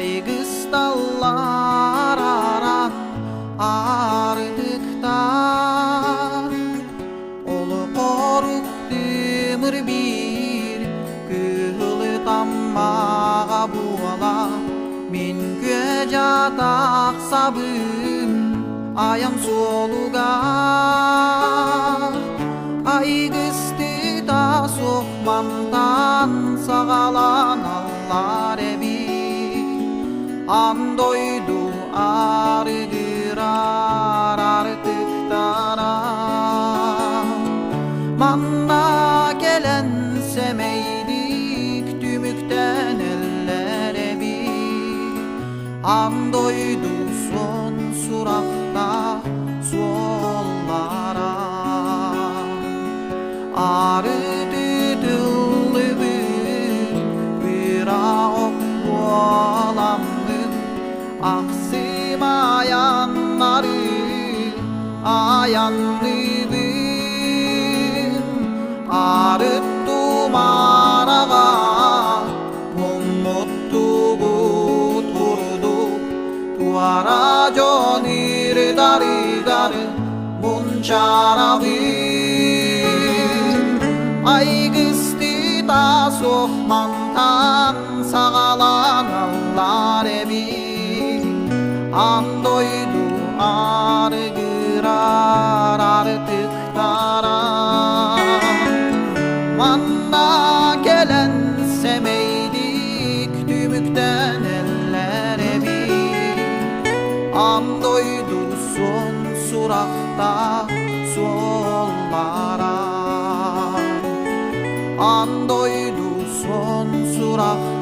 Aygıstallar aran ardıktar Olu koruk demir bir kıhılı tammağa buala Min köjatak sabın ayam solugar Aygısты da soğmandan sağalan allar ebi Andoydu argırar artıktara Manna gelen semeydik tümükten ellere bir Andoydu son surakta sollara Arıdı dıllı bir ağok olamdım Aksımayanları ayanlıbım Arıttım arağa Mummuttuğu turduk Tuvara jonir darıgarı Munçarabım Aygısты da soğmantan sağalan allar ebi Andoydu argırar artıktara Manna gelen semeydik tümükten ellere bir Andoydu son surakta sollara Andoydu son surakta